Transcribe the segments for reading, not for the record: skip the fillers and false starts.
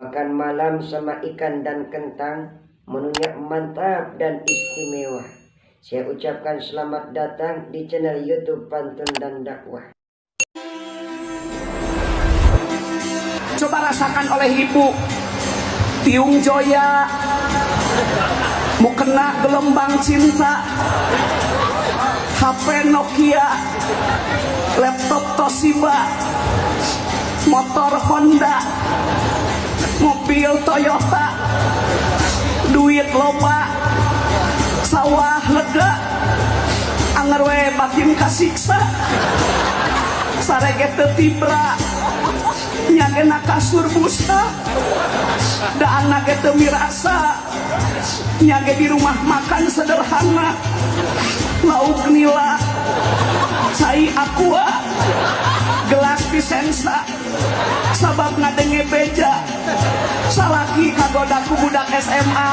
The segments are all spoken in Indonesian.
Makan malam sama ikan dan kentang, menunya mantap dan istimewa. Saya ucapkan selamat datang di channel YouTube Pantun dan Dakwah. Coba rasakan oleh ibu Tiung Joya, mukena gelombang cinta, HP Nokia, laptop Toshiba, motor Honda, mobil Toyota, duit loba, sawah lega, anger we batin kasiksa, sarege teu tibra, nyagena kasur busa, da anak teu mirasa, nyage di rumah makan sederhana, lauk nila, cai aqua, gelas pisensa, sabab ngadenge beja, salaki kagoda ku budak SMA.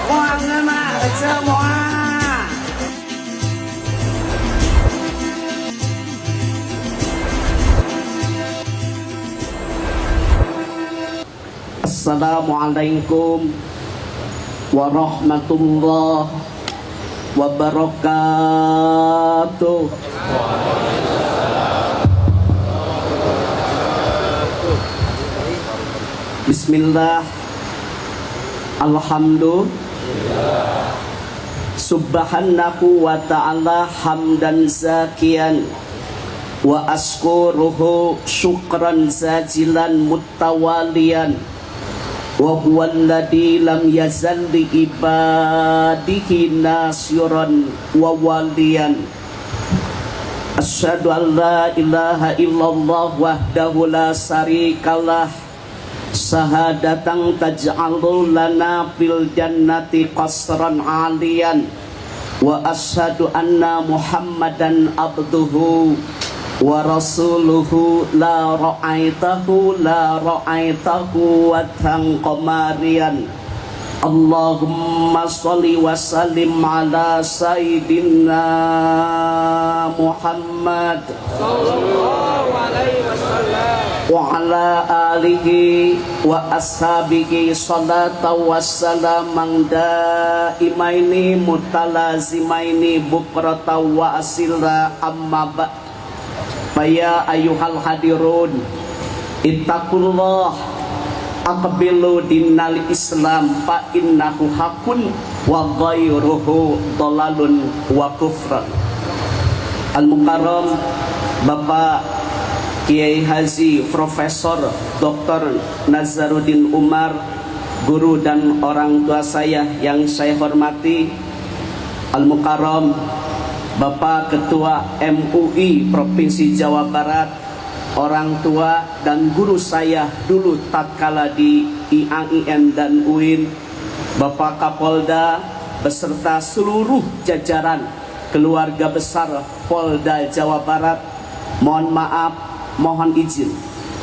Wah ngena semua. Assalamualaikum warahmatullahi wabarakatuh. Bismillah, alhamdulillah, subhanahu wa ta'ala hamdan zakian, wa askuruhu syukran zajilan mutawalian, wa huwa alladhi lam yazal li ibadihi nasiran wa waliyan. Asyhadu an la ilaha illallah wahdahu la syarikalah, sahadatan taj'alu lana fil jannati qasran 'aliyan, wa asyhadu anna muhammadan abduhu wa rasuluhu la ra'aitahu wa qamarian. Allahumma sholli wa sallim ala sayyidina Muhammad sallallahu alaihi wasallam wa ala alihi wa ashabihi salatu wassalaman daimaini mutalazimaini bukrata wa asila amma ba'd. Faya ayuhal hadirun, ittaqullah, aqbilu dinal islam fa innahu hakun wa ghairuhu dhalalun wa kufran. Al-Mukarram Bapak Kiai Haji Profesor Dr. Nazaruddin Umar, guru dan orang tua saya yang saya hormati. Al-Mukarram Bapak Ketua MUI Provinsi Jawa Barat, orang tua dan guru saya dulu tatkala di IAIN dan UIN, Bapak Kapolda beserta seluruh jajaran keluarga besar Polda Jawa Barat, mohon maaf, mohon izin.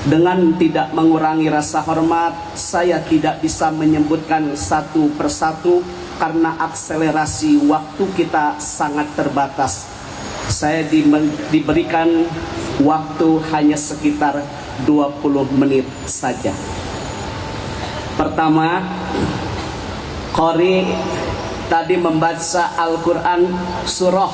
Dengan tidak mengurangi rasa hormat, saya tidak bisa menyebutkan satu persatu karena akselerasi waktu kita sangat terbatas. Saya diberikan waktu hanya sekitar 20 menit saja. Pertama, Qori tadi membaca Al-Quran surah,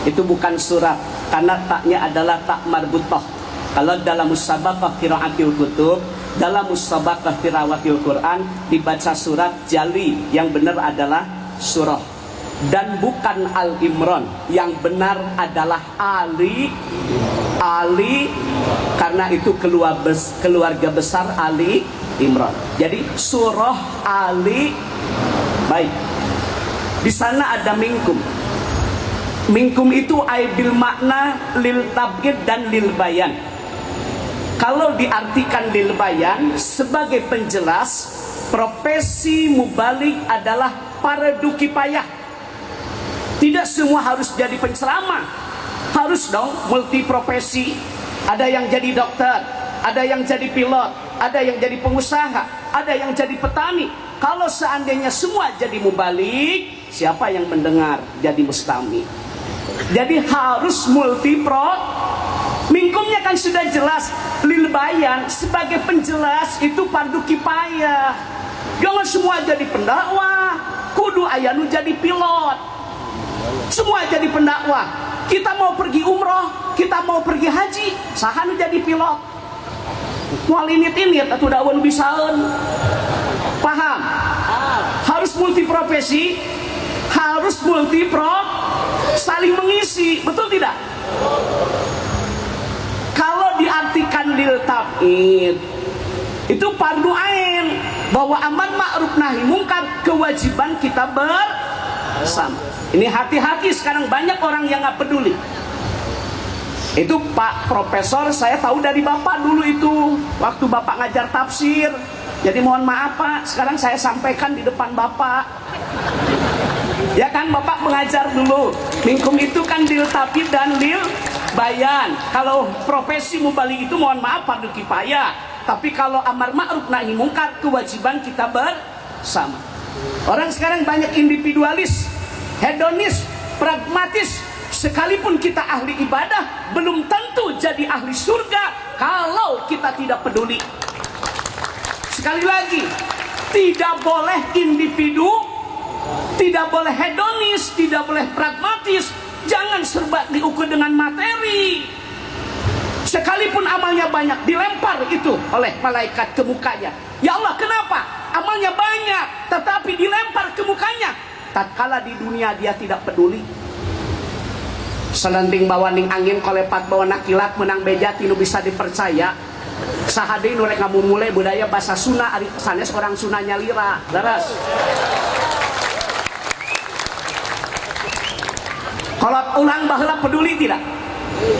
itu bukan surat, karena taknya adalah tak marbutah. Kalau dalam musabaqah qiraatil kutub, dalam musabaqah tilawatil Quran dibaca surat jali, yang benar adalah surah, dan bukan Al-Imran, yang benar adalah Ali, karena itu keluarga besar Ali Imran. Jadi surah Ali. Baik, di sana ada minkum. Minkum itu bil makna lil tabgid dan lil bayan. Kalau diartikan lil bayan sebagai penjelas, profesi mubalik adalah fardu kifayah. Tidak semua harus jadi penceramah, harus dong multi profesi. Ada yang jadi dokter, ada yang jadi pilot, ada yang jadi pengusaha, ada yang jadi petani. Kalau seandainya semua jadi mubalik, siapa yang mendengar jadi mustami? Jadi harus multi profesi. sudah jelas lil bayan sebagai penjelas itu fardu kifayah. Jangan semua jadi pendakwah, kudu aya nu jadi pilot. Semua jadi pendakwah. Kita mau pergi umroh, kita mau pergi haji, saha nu jadi pilot. Moal init-init atuh daun bisaeun. Paham? Harus multiprofesi, harus saling mengisi, betul tidak? Kalau diartikan lil tab'id itu fardu ain, bahwa amar ma'ruf nahi mungkar kewajiban kita bersama. Ini hati-hati, sekarang banyak orang yang nggak peduli. Itu Pak Profesor saya tahu dari Bapak dulu itu waktu Bapak ngajar tafsir. Jadi mohon maaf Pak, sekarang saya sampaikan di depan Bapak. Ya kan, Bapak mengajar dulu. Minkum itu kan lil tab'id dan lil bayan. Kalau profesi mubalik itu mohon maaf fardu kifayah. Tapi kalau amar ma'ruf nahi mungkar kewajiban kita bersama. Orang sekarang banyak individualis, hedonis, pragmatis. Sekalipun kita ahli ibadah, belum tentu jadi ahli surga kalau kita tidak peduli. Sekali lagi, tidak boleh individu, tidak boleh hedonis, tidak boleh pragmatis. Jangan serba diukur dengan materi. Sekalipun amalnya banyak, dilempar itu oleh malaikat ke mukanya. Ya Allah, kenapa? Amalnya banyak, tetapi dilempar ke mukanya. Tatkala di dunia dia tidak peduli. Selending bawaning angin, kolepat bawa nakilat, menang beja tinu bisa dipercaya. Sahade nu rek ngamumule budaya bahasa Sunda ari sanes orang Sunda nyalira. Leres. Kalau ulang baheula peduli tidak?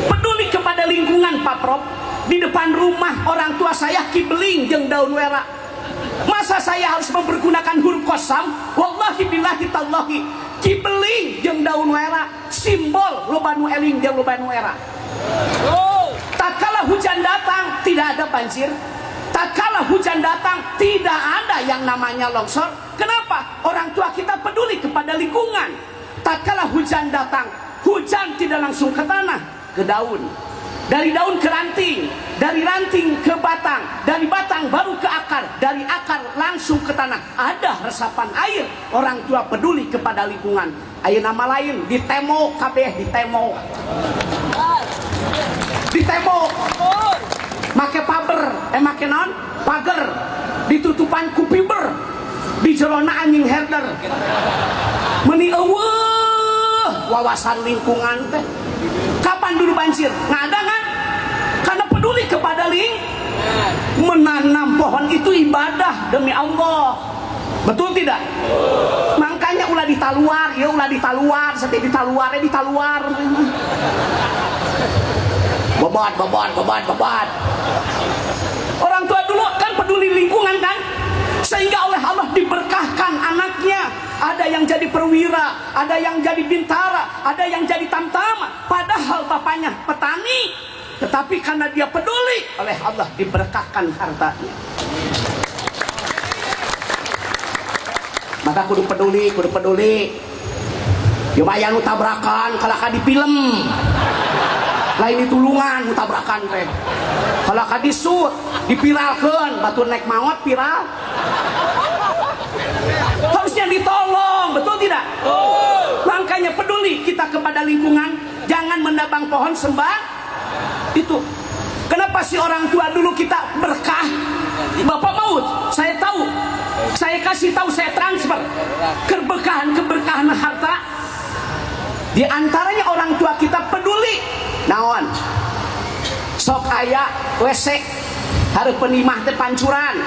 Peduli kepada lingkungan Pak Prof. Di depan rumah orang tua saya kibeling jeung daun wera. Masa saya harus mempergunakan huruf kosam? Wallahi billahi tallahi. Kibeling jeung daun wera simbol loba nu eling jeung loba nu era. Tatkala hujan datang tidak ada banjir. Tatkala hujan datang tidak ada yang namanya longsor. Kenapa? Orang tua kita peduli kepada lingkungan. Tatkala hujan datang, hujan tidak langsung ke tanah, ke daun. Dari daun ke ranting, dari ranting ke batang, dari batang baru ke akar, dari akar langsung ke tanah. Ada resapan air. Orang tua peduli kepada lingkungan. Aya nama lain, ditemo kabeh, ditemo. Ditemo. Make paber, make naon? Pager. Ditutupan ku fiber. Di jelona anjing herder. Meuni eueuh wawasan lingkungan teh. Kapan dulu banjir? Nggak ada kan? Karena peduli kepada menanam pohon itu ibadah demi Allah. Betul tidak? Makanya ulah ditaluar, ya ulah ditaluar, setiap ditaluar, ditaluar. Babat. Orang tua dulu kan peduli lingkungan kan? Sehingga oleh Allah diberkahkan anaknya. Ada yang jadi perwira, ada yang jadi bintara, ada yang jadi tamtama. Padahal bapaknya petani, tetapi karena dia peduli, oleh Allah diberkahkan hartanya. Maka kudu peduli. Lumayan tabrakan, kalau di film. Lain ditulungan tabrakan teh. Kalau disut, dipiralkeun, batu naik maot viral. Harusnya ditolong, betul tidak? Makanya peduli kita kepada lingkungan, jangan menebang pohon itu. Kenapa sih orang tua dulu kita berkah? Bapak maut, saya tahu, saya kasih tahu, saya transfer keberkahan harta. Di antaranya orang tua kita peduli. Naon? Sok aya WC, hareupeun imah teh pancuran.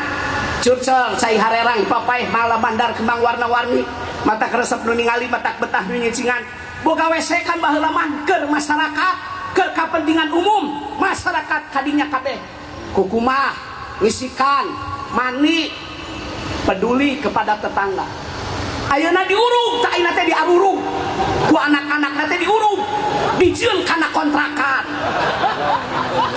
Curcel, cai harerang, papai, malah bandar, kembang warna-warni, mata keresep nu ningali, mata betah nu nyicingan. Boga WC kan baheula mah keur masyarakat, keur kapentingan umum, masyarakat kadinya kabeh. Kukumah, ngisikan, mani, peduli kepada tetangga. Ayeuna diurung, tak ayeuna teh diarurung. Ku anak-anak teh diurung, dijieun kana kontrakan.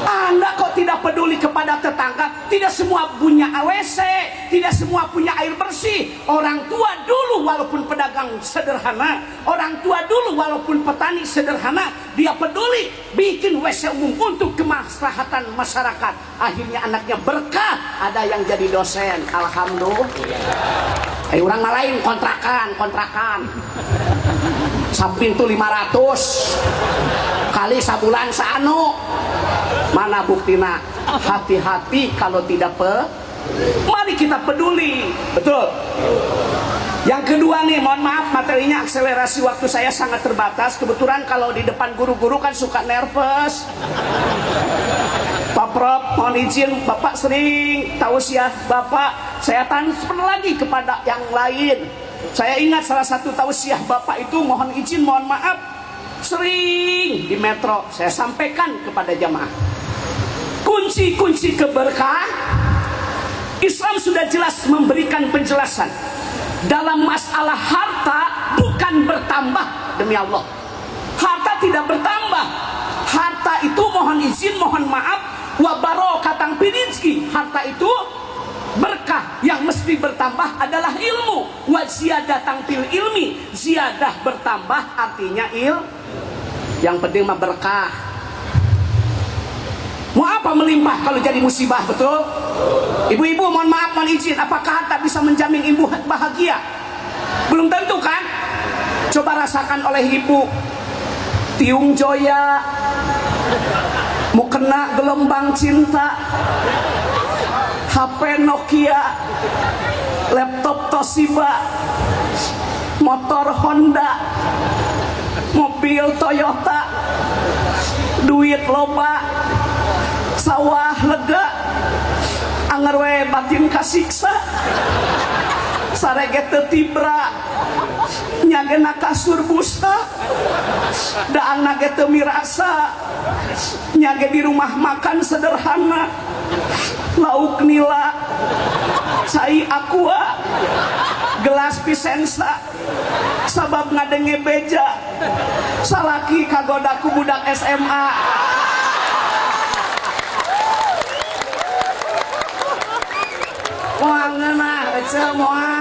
Anda kok tidak peduli kepada tetangga? Tidak semua punya WC, tidak semua punya air bersih. Orang tua dulu walaupun pedagang sederhana, orang tua dulu walaupun petani sederhana, dia peduli bikin WC umum untuk kemaslahatan masyarakat. Akhirnya anaknya berkah, ada yang jadi dosen. Alhamdulillah. Orang lain kontrakan. Sapintu 500 kali sabulan saanu. Mana buktina? Hati-hati kalau tidak mari kita peduli. Betul. Yang kedua nih, mohon maaf materinya akselerasi waktu saya sangat terbatas. Kebetulan kalau di depan guru-guru kan suka nervous. Pak Prof, mohon izin, Bapak sering tausiah Bapak, saya transfer lagi kepada yang lain. Saya ingat salah satu tausiah Bapak itu, mohon izin, mohon maaf, sering di metro saya sampaikan kepada jamaah. Kunci-kunci keberkah Islam sudah jelas memberikan penjelasan. Dalam masalah harta bukan bertambah, demi Allah. Harta tidak bertambah. Harta itu mohon izin, mohon maaf, wa barokatan fil rizqi. Harta itu berkah. Yang mesti bertambah adalah ilmu. Wa ziyadatan fil ilmi. Ziyadah bertambah artinya yang penting mah berkah. Mau apa melimpah kalau jadi musibah, betul? Ibu-ibu mohon maaf, mohon izin, apakah harta bisa menjamin ibu bahagia? Belum tentu kan? Coba rasakan oleh ibu. Tiung Joya, mau kena gelombang cinta, HP Nokia, laptop Toshiba, motor Honda, mobil Toyota, duit loba, sawah lega, anger we batin kasiksa, sarege teu tibra, nyagena kasur busa, daang nage teu mirasa, nyage di rumah makan sederhana, lauk nila, cai aqua, gelas pisensa, sabab ngadenge beja, salaki kagodaku budak SMA. Wangenah semua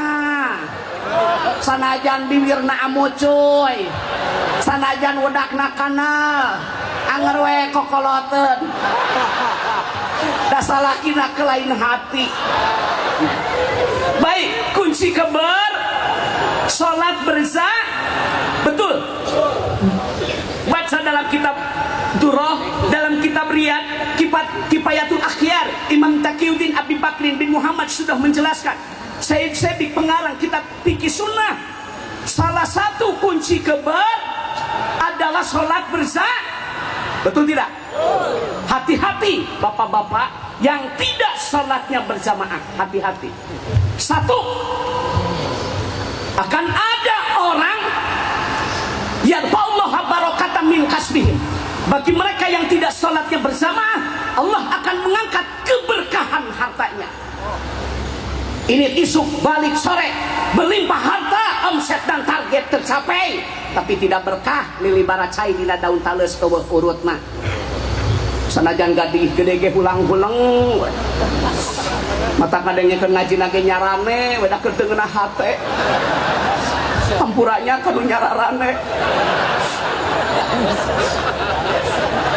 sanajan bibirna amu cuy, sanajan wedakna kanal, anger we kokoloten, dasalakina kelain hati. Baik, kunci sholat berzakat, betul. Baca dalam kitab Durrah, dalam kitab Riyad, Kifayatul Akhyar, Imam Taqiyuddin Abi Bakrin bin Muhammad sudah menjelaskan. Sayyid Sabiq pengarang kitab Fikih Sunnah, salah satu kunci adalah sholat berzakat. Betul tidak? Hati-hati bapak-bapak yang tidak sholatnya berjamaah, hati-hati. Satu, akan ada orang yarfa'ullahu barakatan min kasbihim. Bagi mereka yang tidak sholatnya berjamaah, Allah akan mengangkat keberkahan hartanya. Ini isu balik sore, berlimpah harta, omset dan target tercapai, tapi tidak berkah. Lili baracai dina daun tales eueuh urutna. Sanajan gadih gede ge hulang-hulang, mata kadengnya ngaji nage nyarane, wedah keur teu ngeunah hate. Hampuranya kanu nyararane.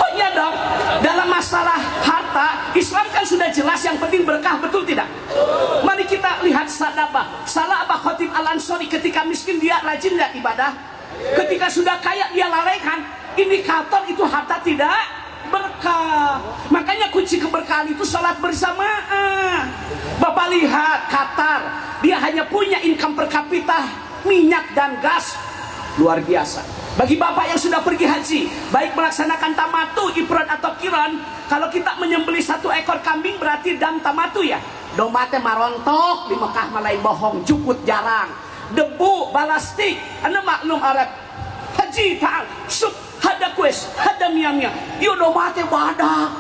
Oh iya dong, dalam masalah harta Islam kan sudah jelas yang penting berkah, betul tidak? Mari kita lihat Salabah Khatib Al-Ansari, ketika miskin dia rajin tidak ibadah, ketika sudah kaya dia lalaikan. Indikator itu harta tidak berkah. Makanya kunci keberkahan itu sholat berjamaah. Bapak lihat Qatar, dia hanya punya income per kapita minyak dan gas luar biasa. Bagi bapak yang sudah pergi haji, baik melaksanakan tamatu, ifrad atau kiron, kalau kita menyembelih 1 ekor kambing berarti dam tamatu ya. Domba teh marontok di Mekah malai bohong, jukut jarang, debu balastik, anda maklum Arab. Haji ta'al, sub, hada kues, hada miamnya, yo domba teh badak.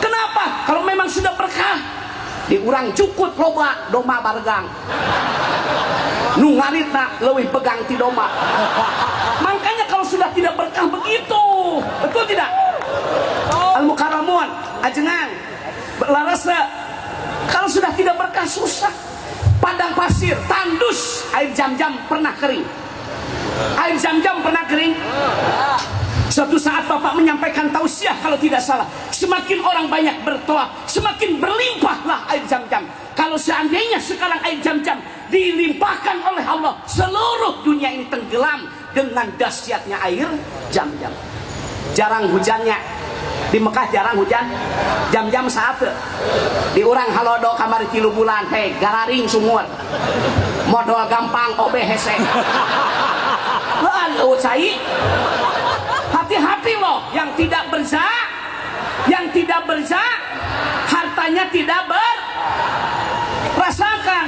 Kenapa? Kalau memang sudah berkah, diurang jukut loba, domba bargang. Nu ngaritna leuwih pegang ti domba. Makanya kalau sudah tidak berkah begitu, betul tidak? Al-Mukarramun, ajengan, larasna, kalau sudah tidak berkah susah. padang pasir, tandus, air Zam-Zam pernah kering. Air Zam-Zam pernah kering. Suatu saat Bapak menyampaikan tausiah kalau tidak salah, semakin orang banyak bertawaf, semakin berlimpahlah air Zam-Zam. Kalau seandainya sekarang air Zam-Zam dilimpahkan oleh Allah, seluruh dunia ini tenggelam dengan dahsyatnya air Zam-Zam. Jarang hujannya. Di Mekah jarang hujan. Jam-jam saat di urang halodo kamar 3 bulan, hei gararing sumur. Modal gampang obe hese. Lalu cai. Hati-hati loh yang tidak berzak, yang tidak berzak, hartanya tidak rasakan.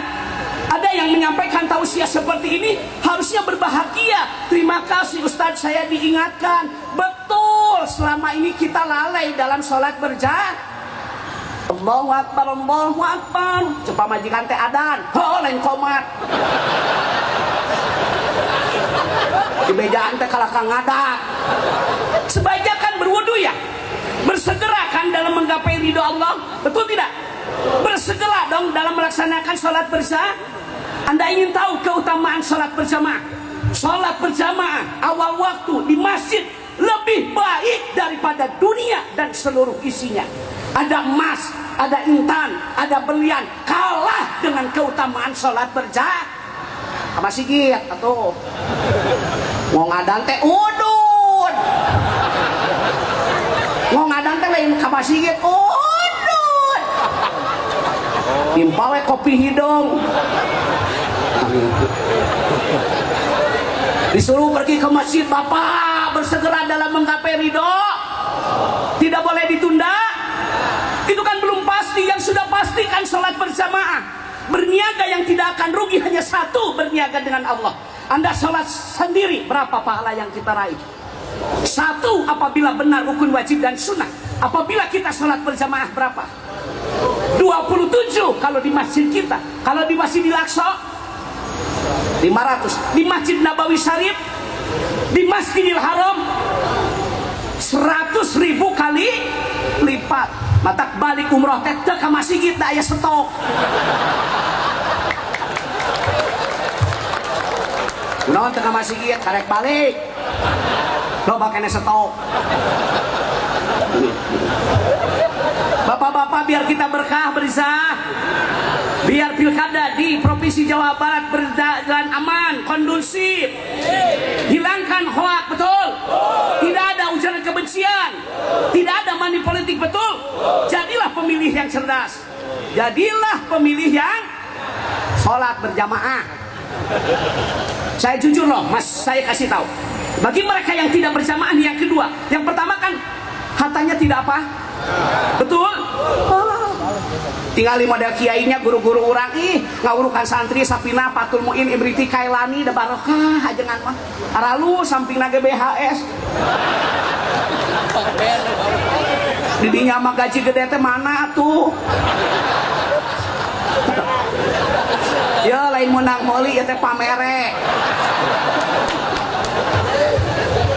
Ada yang menyampaikan tausiah seperti ini, harusnya berbahagia. Terima kasih Ustadz, saya diingatkan. Betul, selama ini kita lalai dalam sholat berjamaah. Allahu Akbar, Allahu Akbar. Coba majikan teh adan, lain komat. Di bejaan teh kalah kang ngadak. Sebaiknya kan berwudu ya, bersegera kan dalam menggapai ridho Allah, betul tidak? Bersegera dong dalam melaksanakan sholat berjamaah. Anda ingin tahu keutamaan sholat berjamaah? Sholat berjamaah awal waktu di masjid lebih baik daripada dunia dan seluruh isinya. Ada emas, ada intan, ada berlian, kalah dengan keutamaan sholat berjamaah. Apa sih gitu? Atau mau ngadan teh udun, mau ngadan teh lain apa sih gitu? Udun, timpal kopi hidung. Disuruh pergi ke masjid, Bapak bersegera dalam menggapai ridho, tidak boleh ditunda. Itu kan belum pasti. Yang sudah pasti kan sholat berjamaah. Berniaga yang tidak akan rugi hanya satu, berniaga dengan Allah. Anda sholat sendiri, berapa pahala yang kita raih? Satu, apabila benar rukun wajib dan sunnah. Apabila kita sholat berjamaah berapa? 27 kalau di masjid kita. Kalau di Masjid Al-Aqsa 500, di Masjid Nabawi Syarif, di Masjidil Haram 100.000 kali lipat. Matak balik umroh teh teu ka masjid da aya stok. Kunaon teu ka masjid karek balik. Loba kene stok. Bapak-bapak, biar kita berkah berizah, biar pilkada di Provinsi Jawa Barat berjalan aman, kondusif, hilangkan hoak, betul? Tidak ada ujaran kebencian, tidak ada money politik, betul? Jadilah pemilih yang cerdas, jadilah pemilih yang sholat berjamaah. Saya jujur loh, Mas, saya kasih tahu, bagi mereka yang tidak berjamaah yang kedua, yang pertama kan hartanya tidak apa? Betul? Tinggal model kiainya, guru-guru orang ngawurukan santri sapina patul muin ibriti kailani da barokah ajengan mah aralu samping nage BHS didinya mah gaji gede teh mana tuh ya lain menang moli ya teh pamere.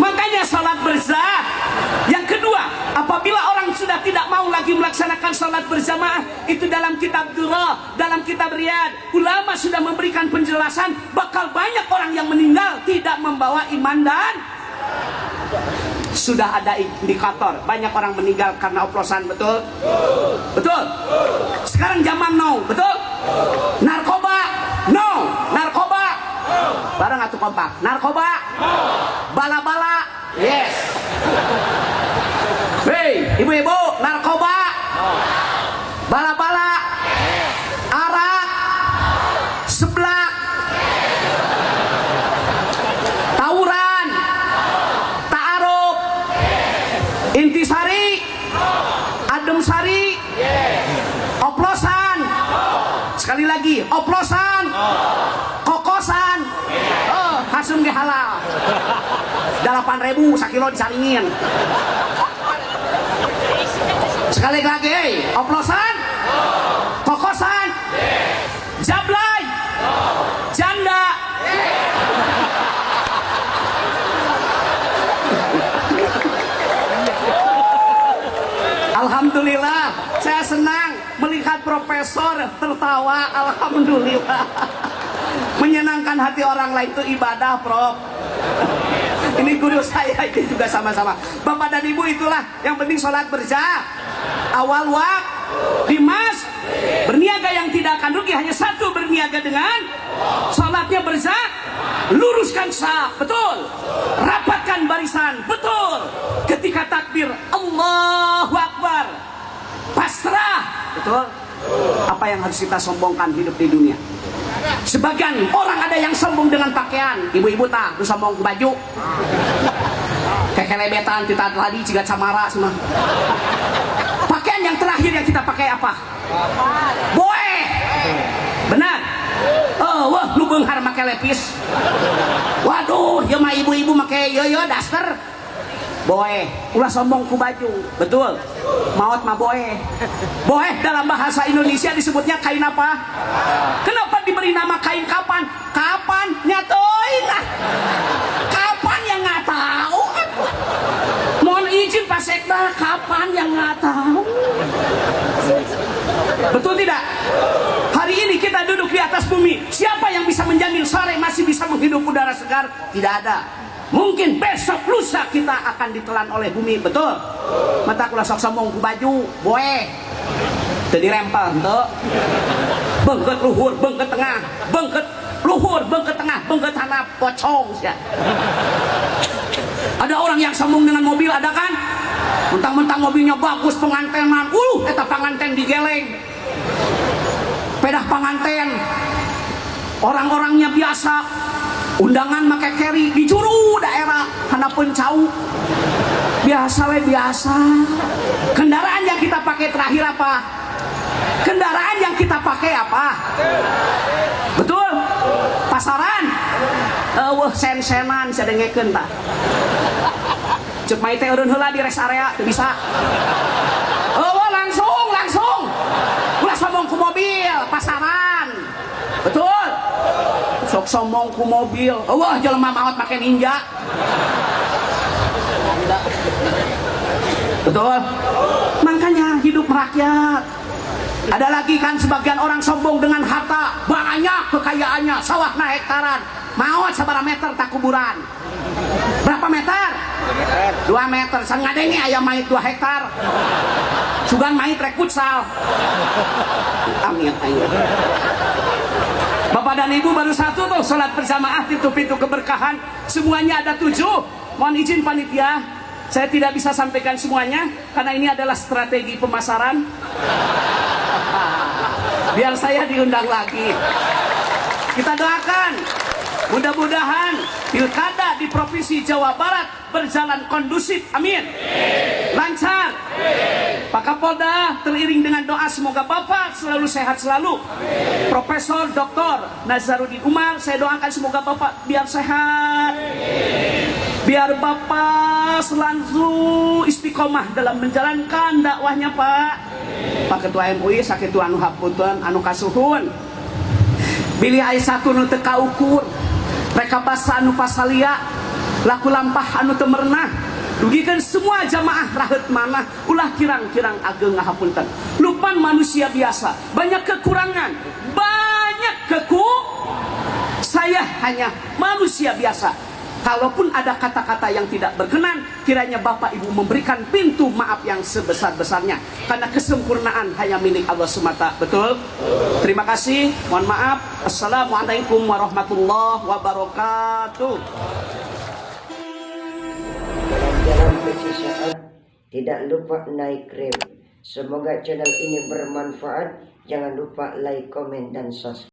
Makanya salat berzah yang kedua, apabila orang sudah tidak mau lagi melaksanakan sholat berjamaah, itu dalam kitab Durrah, dalam kitab Riyad, ulama sudah memberikan penjelasan bakal banyak orang yang meninggal tidak membawa iman dan sudah ada indikator banyak orang meninggal karena oplosan, betul? Betul? Sekarang zaman now, betul? Narkoba, no. Narkoba, barang atau kompak. Narkoba, bala-bala, yes. Hei, ibu-ibu, narkoba, bala-bala, arak, seblak, tawuran, ta'aruf, intisari, adem sari, oplosan, sekali lagi, oplosan, kokosan, hasum ge halal, 8.000 sakilo disalingin. Sekali lagi, oplosan, kokosan, jablay, janda. Alhamdulillah, saya senang melihat profesor tertawa, alhamdulillah. Menyenangkan hati orang lain itu ibadah, Prof. Ini guru saya itu juga sama-sama. Bapak dan Ibu, itulah yang penting sholat awal waktu. Dimas, berniaga yang tidak akan rugi hanya satu, berniaga dengan sholatnya luruskan saf, betul. Rapatkan barisan, betul. Ketika takbir Allahu Akbar, pasrah, betul. Apa yang harus kita sombongkan hidup di dunia? Sebagian orang ada yang sombong dengan pakaian. Ibu-ibu tak, lu sombong ke baju. Kayak kelebetan kita tadi cigat samara semua. Pakaian yang terakhir yang kita pakai apa? Boe. Benar. Wah, lu beunghar make lepis. Waduh, ya mah ibu-ibu make yo daster. Boe, ulah sombong ku baju. Betul. Maot mah boe. Boe dalam bahasa Indonesia disebutnya kain apa? Kenapa diberi nama kain kapan? Kapan nyatoin lah. Kapan yang nggak tahu? Mohon izin Pak Sekda, kapan yang nggak tahu? Betul tidak? Hari ini kita duduk di atas bumi. Siapa yang bisa menjamin sore masih bisa menghirup udara segar? Tidak ada. Mungkin besok lusa kita akan ditelan oleh bumi, betul? Mata kula sok sombong ku baju, boe. Teu dirempel henteu. Beungkeut luhur, beungkeut tengah, beungkeut luhur, beungkeut tengah, beungkeut handap, pocong sia. Ada orang yang sombong dengan mobil, ada kan? Mentang-mentang mobilnya bagus, pengantenan, eta panganten digeleng. Pedah panganten. Orang-orangnya biasa. Undangan make carry di juru daerah hanapeun cau. Biasa we biasa. Kendaraan yang kita pakai terakhir apa? Kendaraan yang kita pakai apa? Betul? Pasaran. Sen-senan sadengekeun tah. Cek mai teh eureun heula di rest area teu bisa. Langsung. Ulah sombong ku mobil, pasaran. Betul? Sok sombong ku mobil. Wah, jelema maot make ninja. Betul? Makanya hidup merakyat. Ada lagi kan sebagian orang sombong dengan harta, banyak kekayaannya, sawahna hektaran. Maot sabaraha meter tak kuburan? Berapa meter? 2 meter. Sangadenge aya mait 2 hektar. Sugan mait rek futsal. Amin. Bapak dan Ibu, baru satu tuh sholat berjamaah pintu-pintu keberkahan. Semuanya ada 7. Mohon izin panitia, saya tidak bisa sampaikan semuanya karena ini adalah strategi pemasaran. Biar saya diundang lagi. Kita doakan mudah-mudahan pilkada di Provinsi Jawa Barat berjalan kondusif, amin. Lancar. Pak Kapolda teriring dengan doa semoga Bapak selalu sehat selalu. Profesor Dr. Nazarudin Umar, saya doakan semoga Bapak biar sehat. Biar Bapak selalu istiqomah dalam menjalankan dakwahnya, Pak. Pak Ketua MUI sakitu anu hapunten anu kasuhun. Bilih aya satu nu teu kaukur. Reka basa anu pasalia, laku lampah anu teu merenah. Dugikeun semua jamaah raheut manah, ulah kirang-kirang ageng ngahapunten. Lupan manusia biasa, banyak kekurangan, saya hanya manusia biasa. Kalaupun ada kata-kata yang tidak berkenan, kiranya Bapak Ibu memberikan pintu maaf yang sebesar-besarnya. Karena kesempurnaan hanya milik Allah semata. Betul? Terima kasih. Mohon maaf. Assalamualaikum warahmatullahi wabarakatuh. Jalan saat tidak lupa naik rem. Semoga channel ini bermanfaat. Jangan lupa like, komen, dan subscribe.